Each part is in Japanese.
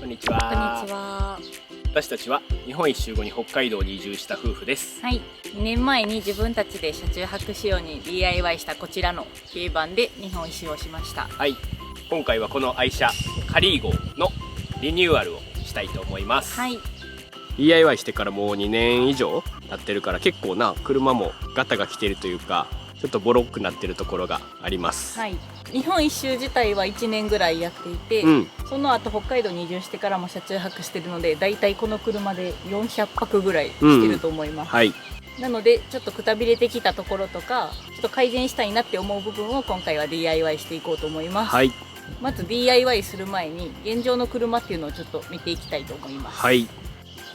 こんにちは。こんにちは。私たちは日本一周後に北海道に移住した夫婦です。はい。2年前に自分たちで車中泊仕様に DIY したこちらの軽バンで日本一周をしました。はい。今回はこの愛車カリーゴのリニューアルをしたいと思います。はい。DIY してからもう2年以上経ってるから結構な車もガタが来てるというかちょっとボロくなってるところがあります。はい。日本一周自体は1年ぐらいやっていて、その後北海道に移住してからも車中泊してるのでだいたいこの車で400泊ぐらいしてると思います。はい。なのでちょっとくたびれてきたところとかちょっと改善したいなって思う部分を今回は DIY していこうと思います。はい。まず DIY する前に現状の車っていうのをちょっと見ていきたいと思います。はい。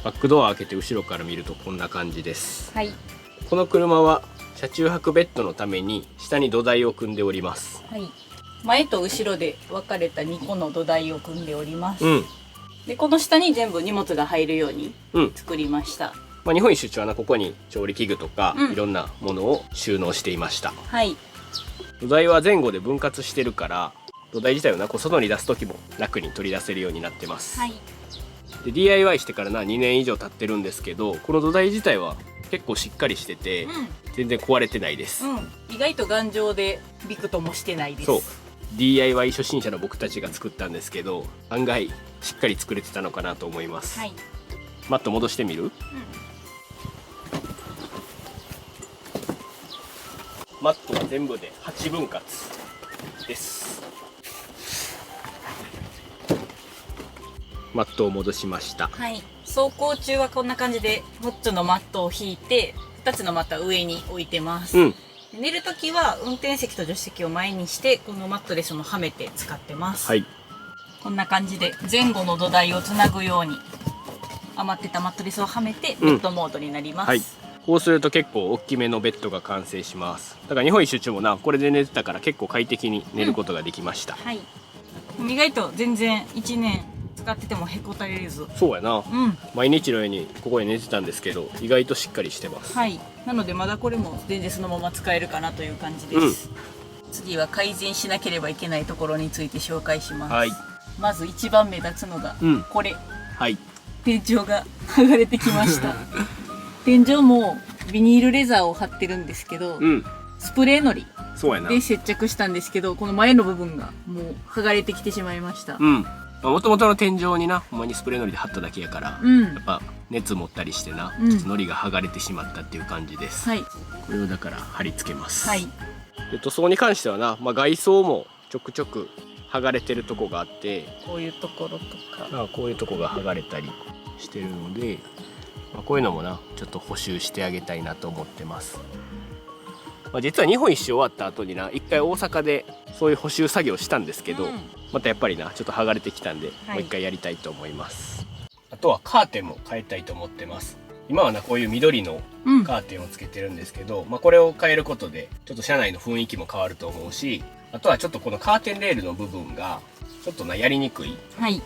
バックドア開けて後ろから見るとこんな感じです。はい。この車は車中泊ベッドのために下に土台を組んでおります。はい。前と後ろで分かれた2個の土台を組んでおります。でこの下に全部荷物が入るように作りました。まあ、日本一周中はここに調理器具とか、いろんなものを収納していました。はい。土台は前後で分割してるから土台自体を外に出す時も楽に取り出せるようになってます。はい。で DIY してから2年以上経ってるんですけどこの土台自体は結構しっかりしてて、全然壊れてないです。意外と頑丈でびくともしてないです。そう DIY 初心者の僕たちが作ったんですけど案外しっかり作れてたのかなと思います。はい。マット戻してみる？マットは全部で8分割です。マットを戻しました。はい。走行中はこんな感じで4つのマットを引いて2つのマットは上に置いてます。寝るときは運転席と助手席を前にしてこのマットレスもはめて使ってます。はい。こんな感じで前後の土台をつなぐように余ってたマットレスをはめてベッドモードになります。はい。こうすると結構大きめのベッドが完成します。だから日本一周中もこれで寝てたから結構快適に寝ることができました。はい。意外と全然1年使っててもへこたれず。そうやな。毎日のようにここで寝てたんですけど意外としっかりしてます。はい。なのでまだこれも全然そのまま使えるかなという感じです。次は改善しなければいけないところについて紹介します。はい。まず一番目立つのがこれ。はい。天井が剥がれてきました。天井もビニールレザーを貼ってるんですけど、スプレーのりで接着したんですけどこの前の部分がもう剥がれてきてしまいました。もともとの天井にほんまにスプレーのりで貼っただけやから、やっぱ熱持ったりしてちょっとのりが剥がれてしまったっていう感じです。はい。これをだから貼り付けます。はい。で塗装に関しては外装もちょくちょく剥がれてるとこがあってこういうところとかこういうとこが剥がれたりしてるので、こういうのもちょっと補修してあげたいなと思ってます。実は日本一周終わった後に一回大阪でそういう補修作業したんですけど、またやっぱりちょっと剥がれてきたんで、もう一回やりたいと思います。あとはカーテンも変えたいと思ってます。今はこういう緑のカーテンをつけてるんですけど、これを変えることでちょっと車内の雰囲気も変わると思うし、あとはちょっとこのカーテンレールの部分がちょっとやりにくい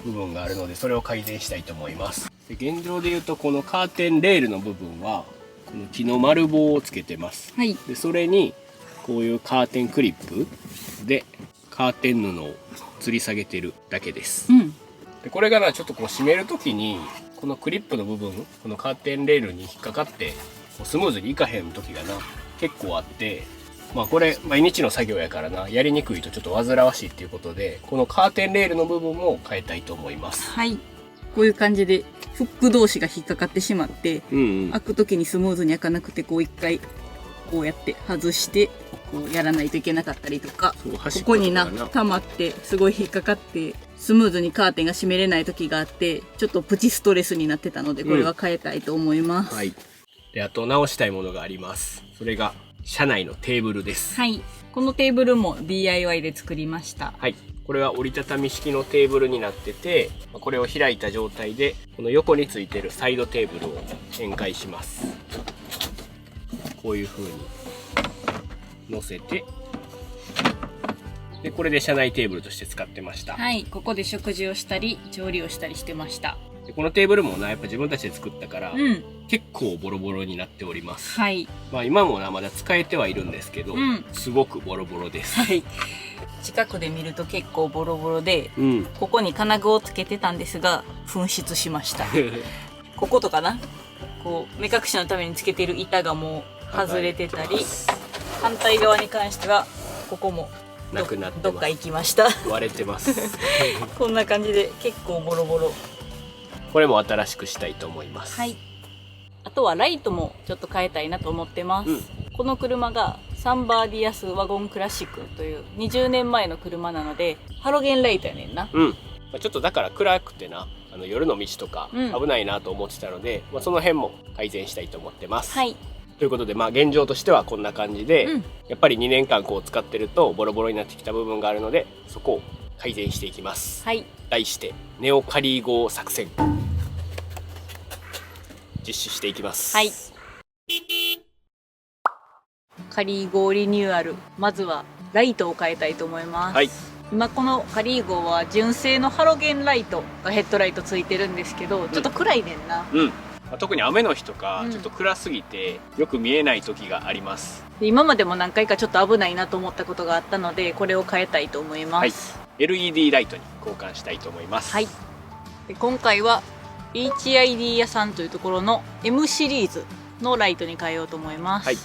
部分があるのでそれを改善したいと思います。で現状でいうとこのカーテンレールの部分はこの木の丸棒をつけてます。でそれにこういうカーテンクリップでカーテン布を吊り下げてるだけです。でこれがちょっと閉める時にこのクリップの部分このカーテンレールに引っかかってスムーズにいかへん時が結構あって、これ毎日の作業やからやりにくいとちょっと煩わしいっていうことでこのカーテンレールの部分も変えたいと思います。はい。こういう感じでフック同士が引っかかってしまって、開く時にスムーズに開かなくて一回こうやって外してやらないといけなかったりとか、ここに溜まってすごい引っかかってスムーズにカーテンが閉めれない時があってちょっとプチストレスになってたのでこれは変えたいと思います。はい。であと直したいものがあります。それが車内のテーブルです。はい。このテーブルも DIY で作りました。はい。これは折りたたみ式のテーブルになっててこれを開いた状態でこの横についてるサイドテーブルを展開します。こういう風に乗せてでこれで車内テーブルとして使ってました。はい。ここで食事をしたり調理をしたりしてました。でこのテーブルもなやっぱ自分たちで作ったから、うん。結構ボロボロになっております。はい。まあ今もなまだ使えてはいるんですけど、うん。すごくボロボロです。はい。近くで見ると結構ボロボロで、うん。ここに金具をつけてたんですが、紛失しました。こことかな、こう目隠しのためにつけている板がもう外れてたり、反対側に関してはここもなくなってます。どっか行きました。割れてますこんな感じで結構ボロボロ。これも新しくしたいと思います。はい。あとはライトもちょっと変えたいなと思ってます。この車がサンバーディアスワゴンクラシックという20年前の車なので、ハロゲンライトやねんな。うん。ちょっとだから暗くてな、夜の道とか危ないなと思ってたので、その辺も改善したいと思ってます。はい。ということで、現状としてはこんな感じで、やっぱり2年間こう使ってるとボロボロになってきた部分があるので、そこを改善していきます。はい。題してネオカリー号作戦、実施していきます。はい。カリー号リニューアル、まずはライトを変えたいと思います。はい。今このカリー号は純正のハロゲンライトがヘッドライトついてるんですけど、ちょっと暗いねんな。うん。特に雨の日とかちょっと暗すぎてよく見えない時があります。で今までも何回かちょっと危ないなと思ったことがあったので、これを変えたいと思います。はい、LED ライトに交換したいと思います。はい。で今回は HID 屋さんというところの M シリーズのライトに変えようと思います。はい。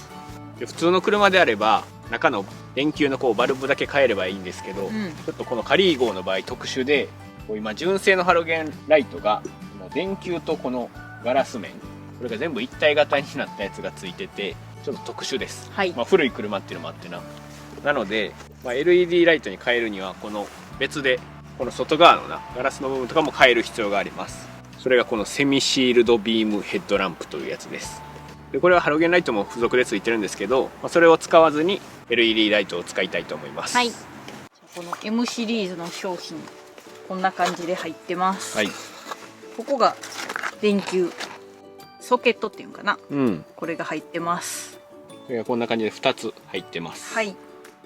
で普通の車であれば中の電球のこうバルブだけ変えればいいんですけど、ちょっとこのカリー号の場合特殊で、こう今純正のハロゲンライトがこの電球とこのガラス面、これが全部一体型になったやつがついてて、ちょっと特殊です。はい。古い車っていうのもあってなので、LED ライトに変えるにはこの別でこの外側のガラスの部分とかも変える必要があります。それがこのセミシールドビームヘッドランプというやつです。でこれはハロゲンライトも付属でついてるんですけど、それを使わずに LED ライトを使いたいと思います。はい。この M シリーズの商品、こんな感じで入ってます。はい。ここが電球ソケットっていうのかな、これが入ってます。これがこんな感じで2つ入ってます。はい。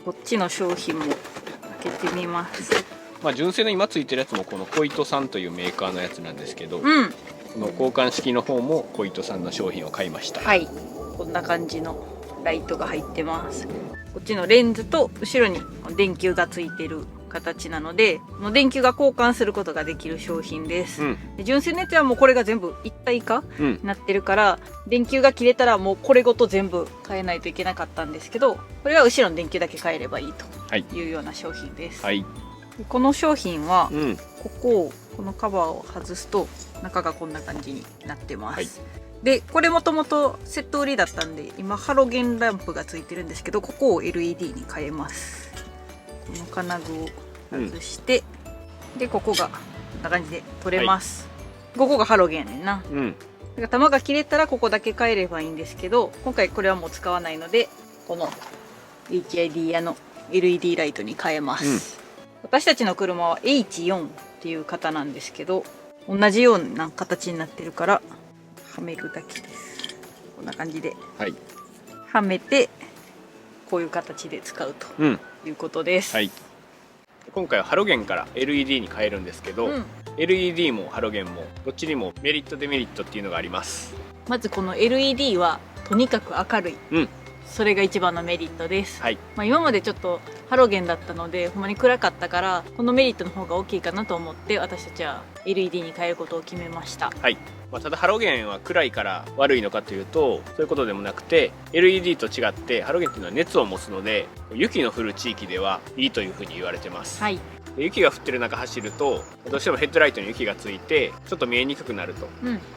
こっちの商品も開けてみます。純正の今ついてるやつもこのコイトさんというメーカーのやつなんですけど、この交換式の方もコイトさんの商品を買いました。はい。こんな感じのライトが入ってます。こっちのレンズと後ろに電球がついてる形なので、この電球が交換することができる商品です。で純正のやつはもうこれが全部一体化になってるから、電球が切れたらもうこれごと全部変えないといけなかったんですけど、これは後ろの電球だけ変えればいいというような商品です。はい。この商品は、このカバーを外すと中がこんな感じになってます。はい。でこれもともとセット売りだったんで、今ハロゲンランプがついてるんですけど、ここを LED に変えます。この金具を外して、でここがこんな感じで取れます。ここがハロゲンやねんな。だから玉が切れたらここだけ変えればいいんですけど、今回これはもう使わないので、この HID 屋の LED ライトに変えます。私たちの車は H4 っていう型なんですけど、同じような形になってるからはめるだけです。こんな感じで、はめてこういう形で使うということです。今回はハロゲンから LED に変えるんですけど、LED もハロゲンもどっちにもメリットデメリットっていうのがあります。まずこの LED はとにかく明るい、それが一番のメリットです。今までちょっとハロゲンだったのでほんまに暗かったから、このメリットの方が大きいかなと思って私たちは LED に変えることを決めました。ただハロゲンは暗いから悪いのかというと、そういうことでもなくて、 LED と違ってハロゲンっていうのは熱を持つので、雪の降る地域ではいいというふうに言われてます。雪が降ってる中走るとどうしてもヘッドライトに雪がついてちょっと見えにくくなると、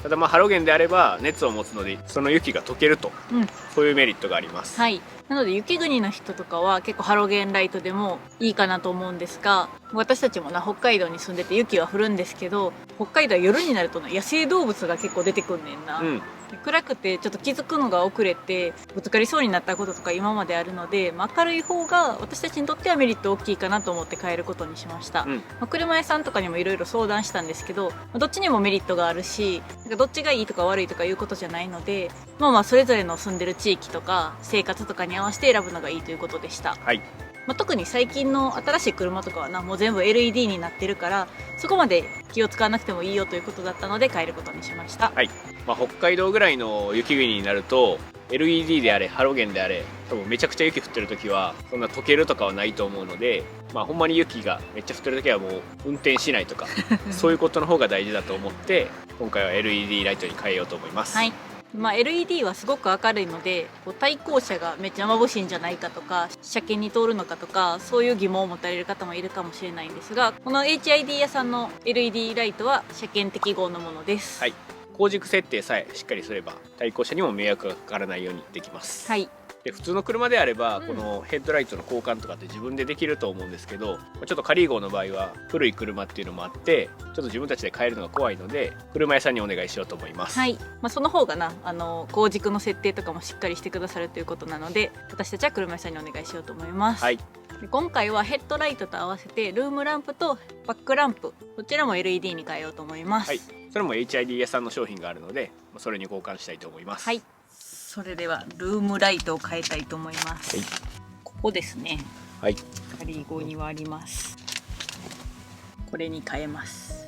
ただハロゲンであれば熱を持つのでその雪が溶けると、そういうメリットがあります。なので雪国の人とかは結構ハロゲンライトでもいいかなと思うんですが、私たちも北海道に住んでて雪は降るんですけど、北海道は夜になると野生動物が結構出てくんねんな。暗くてちょっと気づくのが遅れてぶつかりそうになったこととか今まであるので、明るい方が私たちにとってはメリット大きいかなと思って変えることにしました。車屋さんとかにもいろいろ相談したんですけど、どっちにもメリットがあるし、どっちがいいとか悪いとかいうことじゃないので、それぞれの住んでる地域とか生活とかに合わせて選ぶのがいいということでした。特に最近の新しい車とかはなもう全部 LED になってるからそこまで気を使わなくてもいいよということだったので変えることにしました。はい、北海道ぐらいの雪国になると LED であれハロゲンであれ多分めちゃくちゃ雪降ってる時はそんな溶けるとかはないと思うので、ほんまに雪がめっちゃ降ってる時はもう運転しないとかそういうことの方が大事だと思って今回は LED ライトに変えようと思います。はい、LED はすごく明るいので対向車がめっちゃ眩しいんじゃないかとか車検に通るのかとかそういう疑問を持たれる方もいるかもしれないんですがこの HID 屋さんの LED ライトは車検適合のものです。はい、光軸設定さえしっかりすれば対向車にも迷惑がかからないようにできます。はい、で普通の車であればこのヘッドライトの交換とかって自分でできると思うんですけどちょっとカリー号の場合は古い車っていうのもあってちょっと自分たちで変えるのが怖いので車屋さんにお願いしようと思います。はい、その方がな光軸の設定とかもしっかりしてくださるということなので私たちは車屋さんにお願いしようと思います。はい、で今回はヘッドライトと合わせてルームランプとバックランプこちらも LED に変えようと思います。はい、それも HID 屋さんの商品があるのでそれに交換したいと思います。はい、それではルームライトを変えたいと思います。はい、ここですね。はい、カリー号にはあります。これに変えます。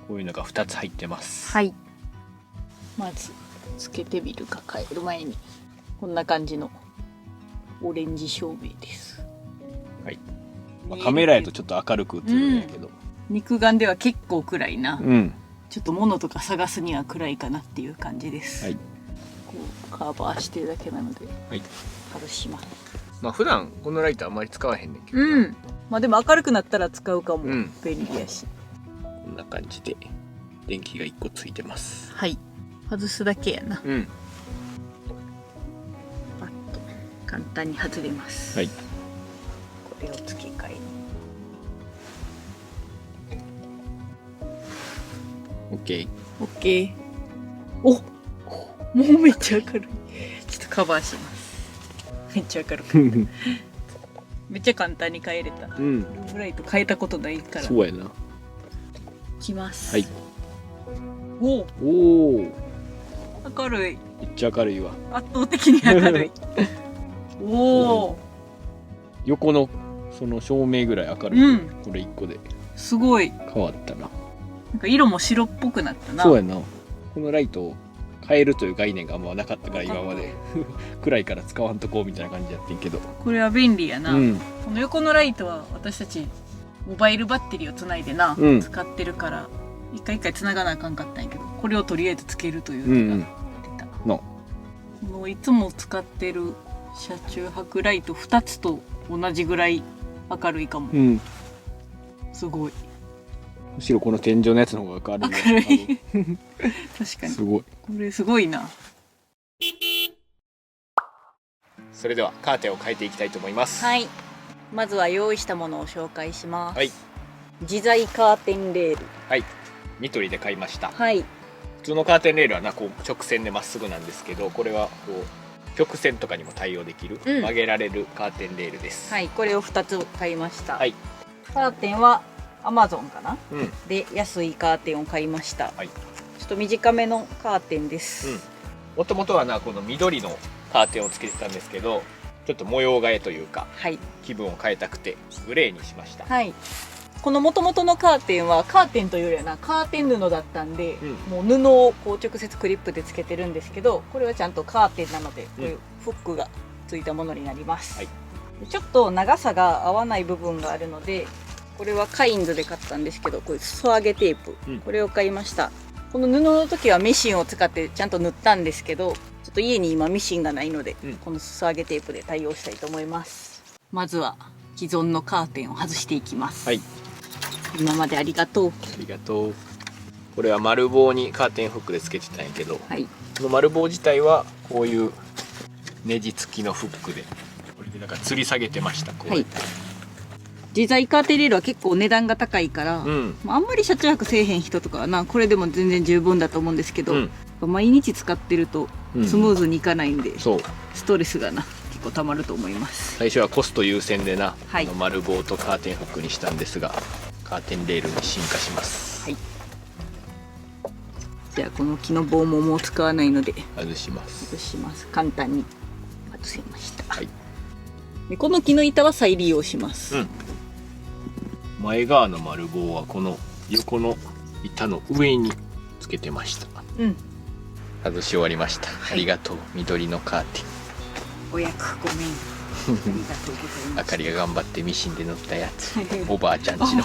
こういうのが2つ入ってます。はい、まずつけてみるか変える前にこんな感じのオレンジ照明です。はい、カメラやとちょっと明るく映るんやけど、肉眼では結構暗いな、うん、ちょっと物とか探すには暗いかなっていう感じです。はい、こうカバーしてるだけなので、はい、外します。普段このライトあんまり使わへんねんけど、でも明るくなったら使うかも、便利やし。こんな感じで電気が1個ついてます。はい、外すだけやな。パッと簡単に外れます。はい、これを付け替えに。OK。お、もうめっちゃ明るい。ちょっとカバーします。めっちゃ明るくめっちゃ簡単に変えれた。ルームライト変えたことないから。そうやな。いきます。はい。おお。明るい。めっちゃ明るいわ。圧倒的に明るい。おお。横のその照明ぐらい明るい。これ1個で。すごい。変わったな。なんか色も白っぽくなったな。そうやな。このライトを変えるという概念があんまなかったから今まで暗いから使わんとこうみたいな感じやってんけど、これは便利やな。この横のライトは私たちモバイルバッテリーをつないでな、使ってるから一回一回つながなあかんかったんやけど、これをとりあえずつけるという手が出た。このいつも使ってる車中泊ライト2つと同じぐらい明るいかも。すごい。むしろこの天井のやつの方が明るい。明るい。確かに。すごい。これすごいな。それではカーテンを変えていきたいと思います。はい。まずは用意したものを紹介します。はい。自在カーテンレール。はい。ニトリで買いました。はい。普通のカーテンレールはこう直線でまっすぐなんですけど、これはこう曲線とかにも対応できる、曲げられるカーテンレールです。はい。これを2つ買いました。はい。カーテンはAmazon かな、で安いカーテンを買いました。はい。ちょっと短めのカーテンです。もともとはこの緑のカーテンをつけてたんですけど、ちょっと模様替えというか、気分を変えたくてグレーにしました。はい。この元々のカーテンはカーテンというよりはなカーテン布だったんで、もう布をこう直接クリップでつけてるんですけど、これはちゃんとカーテンなので、こういうフックがついたものになります。はい。ちょっと長さが合わない部分があるので、これはカインズで買ったんですけど、こういう裾上げテープ、これを買いました。この布の時はミシンを使ってちゃんと縫ったんですけど、ちょっと家に今ミシンがないので、この裾上げテープで対応したいと思います。まずは既存のカーテンを外していきます。はい。今までありがとう。ありがとう。これは丸棒にカーテンフックでつけてたんやけど、はい、この丸棒自体はこういうネジ付きのフックで、これで吊り下げてました。こうやって。はい。自在カーテンレールは結構値段が高いから、あんまり車中泊せえへん人とかはなこれでも全然十分だと思うんですけど、毎日使ってるとスムーズにいかないんで、ストレスがな結構たまると思います。最初はコスト優先でな、丸棒とカーテンフックにしたんですが、カーテンレールに進化します。はい。じゃあこの木の棒ももう使わないので外します。簡単に外せました。はい。でこの木の板は再利用します。前側の丸棒はこの横の板の上につけてました。外し終わりました。ありがとう。緑のカーテン。お役ごめん。ありがとうございます。あかりが頑張ってミシンで縫ったやつ。おばあちゃんちの。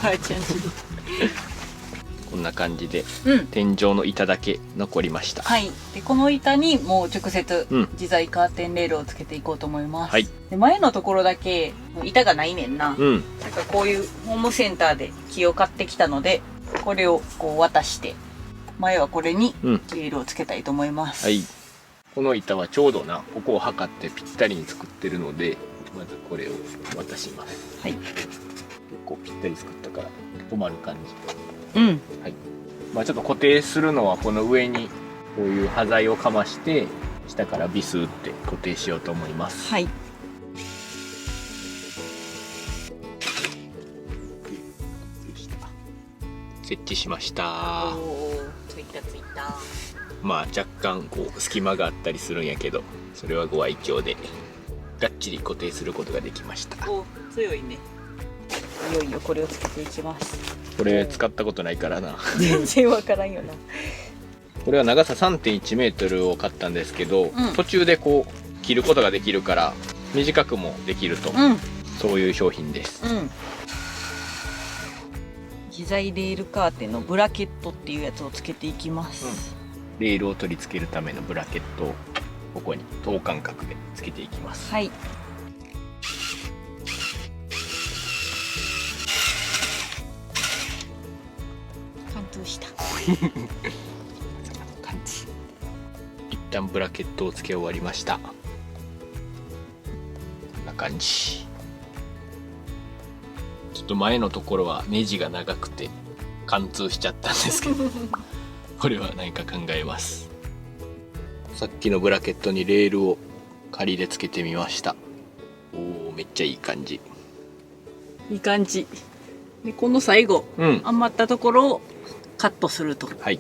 こんな感じで、天井の板だけ残りました。はい。でこの板にもう直接自在カーテンレールをつけていこうと思います。はい。で前のところだけ板がないねんな。だからこういうホームセンターで木を買ってきたので、これをこう渡して、前はこれにレールをつけたいと思います。はい。この板はちょうどな、ここを測ってぴったりに作ってるので、まずこれを渡します。はい。結構ぴったり作ったから止まる感じ。はい。まあちょっと固定するのはこの上にこういう端材をかまして下からビスって固定しようと思います。はい。設置しました。ついたついた。まあ若干こう隙間があったりするんやけど、それはご愛嬌でがっちり固定することができました。お、強いね。いよいよこれをつけていきます。これ使ったことないからな。全然わからんよな。これは長さ 3.1 メートルを買ったんですけど、途中でこう切ることができるから短くもできると、そういう商品です。自在レールカーテンのブラケットっていうやつをつけていきます。レールを取り付けるためのブラケットをここに等間隔でつけていきます。はい。した感じ。一旦ブラケットをつけ終わりました。こんな感じ。ちょっと前のところはネジが長くて貫通しちゃったんですけどこれは何か考えます。さっきのブラケットにレールを仮でつけてみました。おお、めっちゃいい感じ。いい感じで、この最後、余ったところをカットするとい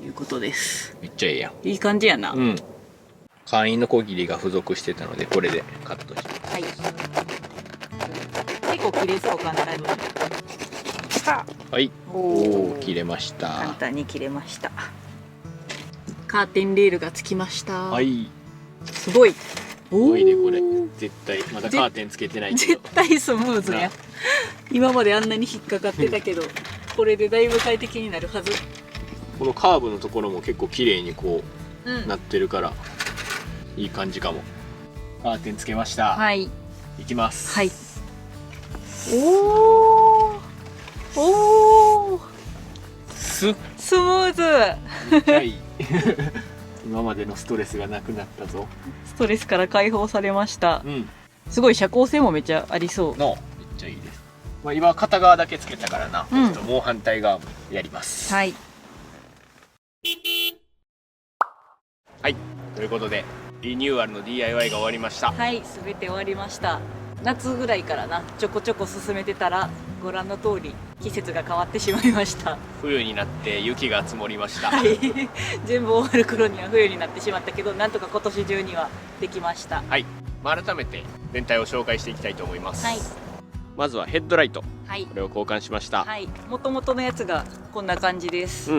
うことです。めっちゃいいやん。いい感じやな。簡易のこぎりが付属してたので、これでカットして。はい。結構切れそう、簡単に。はい。おお、切れました。簡単に切れました。カーテンレールがつきました。はい。すごい。すごいね、これ。絶対、まだカーテンつけてないけど。絶対スムーズや。今まであんなに引っかかってたけど。これでだいぶ快適になるはず。このカーブのところも結構綺麗にこう、なってるからいい感じかも。カーテンつけました。はい。いきます。はい。おお。スムーズ。めっちゃいい。今までのストレスがなくなったぞ。ストレスから解放されました。すごい遮光性もめっちゃありそう。めっちゃいいです。まあ今片側だけつけたからな、ちょっともう反対側もやります。はい。はい、ということでリニューアルの DIY が終わりました。はい、すべて終わりました。夏ぐらいからなちょこちょこ進めてたらご覧の通り季節が変わってしまいました。冬になって雪が積もりました。はい、全部終わる頃には冬になってしまったけど、なんとか今年中にはできました。はい、まあ、改めて全体を紹介していきたいと思います。はい。まずはヘッドライト、はい、これを交換しました。はい、元々のやつがこんな感じです。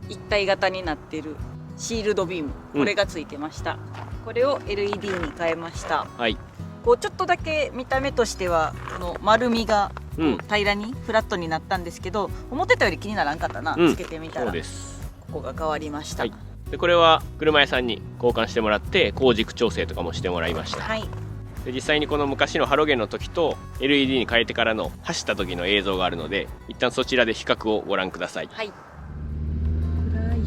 一体型になってるシールドビーム、これがついてました。これを LED に変えました。はい。こうちょっとだけ見た目としてはこの丸みが平らにフラットになったんですけど、思ってたより気にならんかったな、つけてみたら。そうです。ここが変わりました。はい、でこれは車屋さんに交換してもらって光軸調整とかもしてもらいました。はい。で実際にこの昔のハロゲンの時と LED に変えてからの走った時の映像があるので、一旦そちらで比較をご覧ください。はい。暗い。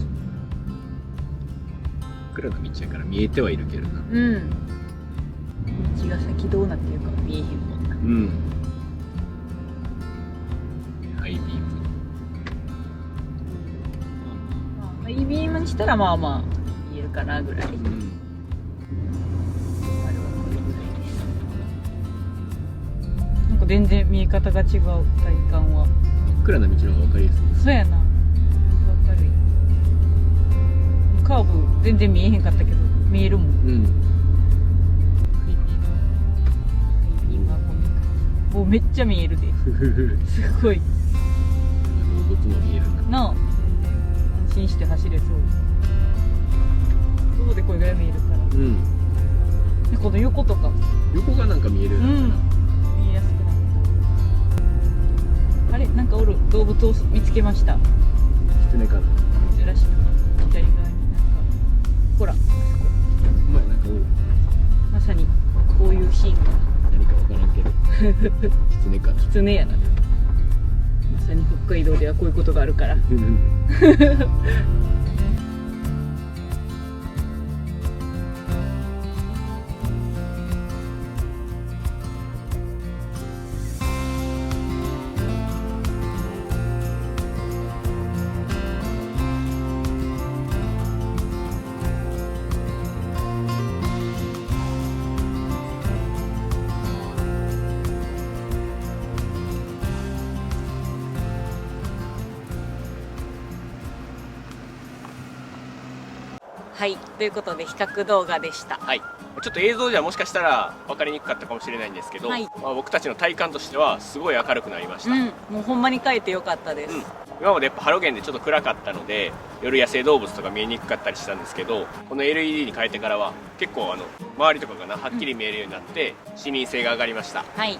暗な道やから見えてはいるけどな。道が先どうなってるか見えへんもんな。ハイビーム。ハイビームにしたらまあまあ見えるかなぐらい。全然見え方が違う、体感は。真っ暗な道の方が分かりやすい。そうやな、分かる。カーブ全然見えへんかったけど見えるもん。今もうめっちゃ見えるで。すごい。動物も見えるな。なあ、安心して走れそう。外でこれぐらい見えるから。うん。でこの横とか。横がなんか見える。うん。見えやすくなった。あれ、なんかおる動物を見つけました。キツネかな。珍しく左側になんか、ほら、あそこ。お前なんかおる。まさにこういうシーンが。何かわからんけど。キツネかな。キツネやな。まさに北海道ではこういうことがあるから。はい、ということで比較動画でした。はい。ちょっと映像じゃもしかしたら分かりにくかったかもしれないんですけど、はい、まあ僕たちの体感としてはすごい明るくなりました。もうほんまに変えてよかったです。今までやっぱハロゲンでちょっと暗かったので夜野生動物とか見えにくかったりしたんですけど、この LED に変えてからは結構周りとかがなはっきり見えるようになって視認性が上がりました。はい。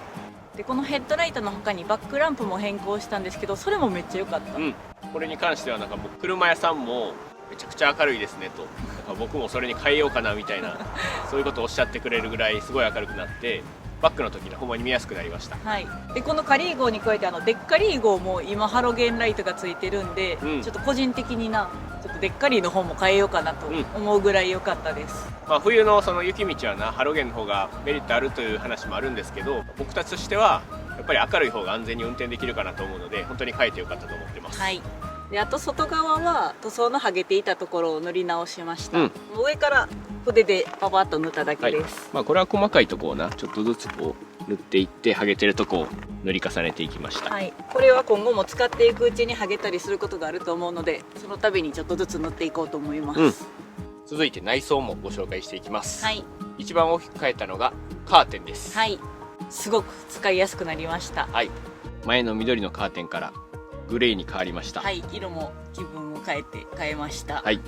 でこのヘッドライトの他にバックランプも変更したんですけど、それもめっちゃ良かった。これに関してはなんかもう車屋さんもめちゃくちゃ明るいですねと、なんか僕もそれに変えようかなみたいなそういうことをおっしゃってくれるぐらいすごい明るくなって、バックの時にほんまに見やすくなりました。はい。でこのカリー号に加えてデッカリー号も今ハロゲンライトがついてるんで、ちょっと個人的にちょっとデッカリーの方も変えようかなと思うぐらい良かったです。まあ冬のその雪道はハロゲンの方がメリットあるという話もあるんですけど、僕たちとしてはやっぱり明るい方が安全に運転できるかなと思うので、本当に変えてよかったと思ってます。はい。であと外側は塗装の剥げていたところを塗り直しました。上から筆でパパッと塗っただけです。まあこれは細かいところをちょっとずつこう塗っていって剥げてるとこを塗り重ねていきました。はい。これは今後も使っていくうちに剥げたりすることがあると思うので、その度にちょっとずつ塗っていこうと思います。続いて内装もご紹介していきます。はい。一番大きく変えたのがカーテンです。はい。すごく使いやすくなりました。はい。前の緑のカーテンからグレーに変わりました。はい、色も気分を変えました。はい。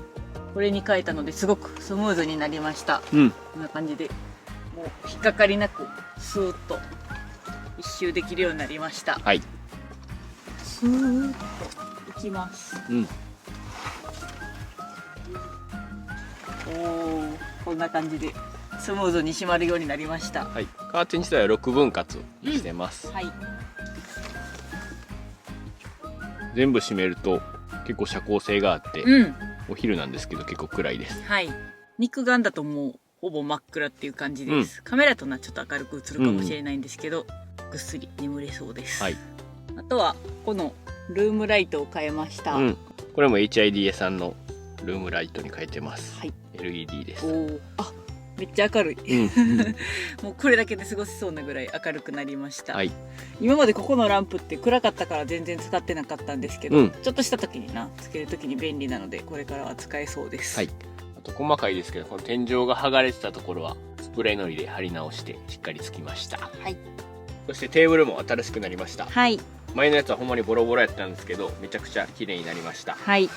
これに変えたのですごくスムーズになりました。こんな感じで、もう引っかかりなくスーッと一周できるようになりました。はい。スーッといきます。こんな感じでスムーズに閉まるようになりました。はい。カーテン自体は6分割してます。はい。全部閉めると結構遮光性があって、お昼なんですけど結構暗いです。はい。肉眼だともうほぼ真っ暗っていう感じです。カメラとちょっと明るく映るかもしれないんですけど、ぐっすり眠れそうです。はい。あとはこのルームライトを変えました。これも HIDA さんのルームライトに変えてます。はい。LED です。めっちゃ明るい。もうこれだけで過ごせそうなぐらい明るくなりました。はい。今までここのランプって暗かったから全然使ってなかったんですけど、ちょっとした時につける時に便利なので、これからは使えそうです。はい。あと細かいですけど、この天井が剥がれてたところはスプレーのりで貼り直してしっかりつきました。はい。そしてテーブルも新しくなりました。はい。前のやつはほんまにボロボロやったんですけど、めちゃくちゃ綺麗になりました。はい。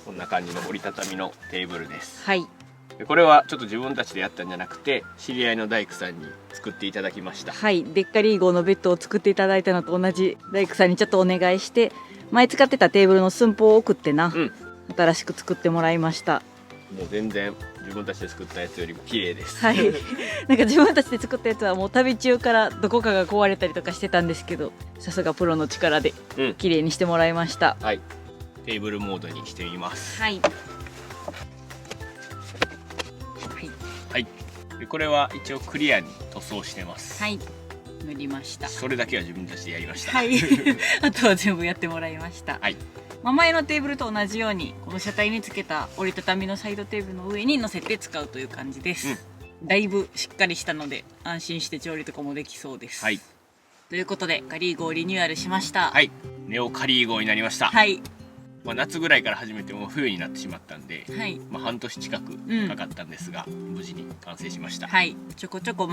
こんな感じの折りたたみのテーブルです。はい。でこれはちょっと自分たちでやったんじゃなくて、知り合いの大工さんに作っていただきました。はい。デッカリー号のベッドを作っていただいたのと同じ大工さんにちょっとお願いして、前使ってたテーブルの寸法を送って新しく作ってもらいました。もう全然自分たちで作ったやつよりも綺麗です。はい。なんか自分たちで作ったやつはもう旅中からどこかが壊れたりとかしてたんですけど、さすがプロの力で綺麗にしてもらいました。はい。テーブルモードにしてみます。はい。はい。でこれは一応クリアに塗装してます。はい。塗りました。それだけは自分たちでやりました。はい。あとは全部やってもらいました。はい。前のテーブルと同じようにこの車体につけた折りたたみのサイドテーブルの上に乗せて使うという感じです。だいぶしっかりしたので安心して調理とかもできそうです。はい。ということでカリー号をリニューアルしました。はい。ネオカリー号になりました。はい。夏ぐらいから始めても冬になってしまったんで、はい、半年近くかかったんですが、無事に完成しました。はい、ちょこちょこ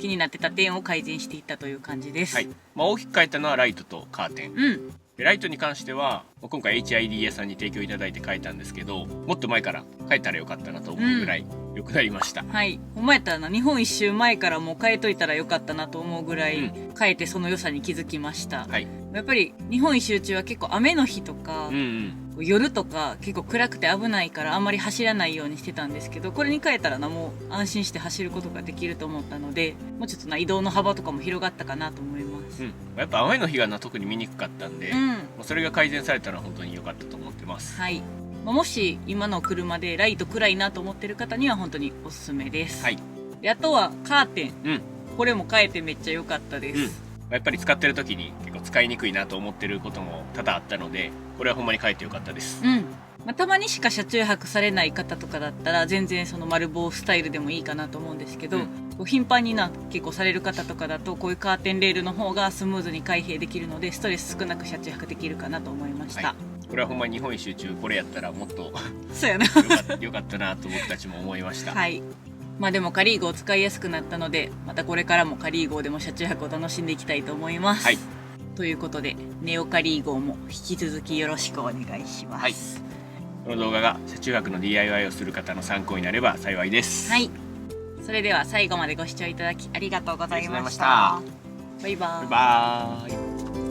気になってた点を改善していったという感じです。はい、大きく変えたのはライトとカーテン。でライトに関しては今回 HID 屋さんに提供いただいて変えたんですけど、もっと前から変えたらよかったなと思うぐらい良くなりました。はい、ほんまやったら日本一周前からもう変えといたらよかったなと思うぐらい、変えてその良さに気づきました。はい、やっぱり日本一周中は結構雨の日とか、夜とか結構暗くて危ないからあんまり走らないようにしてたんですけど、これに変えたらもう安心して走ることができると思ったので、もうちょっと移動の幅とかも広がったかなと思います。やっぱ雨の日が特に見にくかったんで、それが改善されたら本当に良かったと思ってます。はい、もし今の車でライト暗いなと思ってる方には本当におすすめです。はい、であとはカーテン、これも変えてめっちゃ良かったです。やっぱり使ってる時に結構使いにくいなと思ってることも多々あったので、これはほんまに変えてよかったです。たまにしか車中泊されない方とかだったら全然その丸棒スタイルでもいいかなと思うんですけど、頻繁に結構される方とかだとこういうカーテンレールの方がスムーズに開閉できるので、ストレス少なく車中泊できるかなと思いました。これはほんまに日本一周中これやったらもっとそうやなよかったなと僕たちも思いました。はい、でもカリーゴを使いやすくなったので、またこれからもカリーゴでも車中泊を楽しんでいきたいと思います。はい、ということでネオカリーゴも引き続きよろしくお願いします。はい、この動画が車中泊の DIY をする方の参考になれば幸いです。はい、それでは最後までご視聴いただきありがとうございました。バイバーイ。バイバーイ。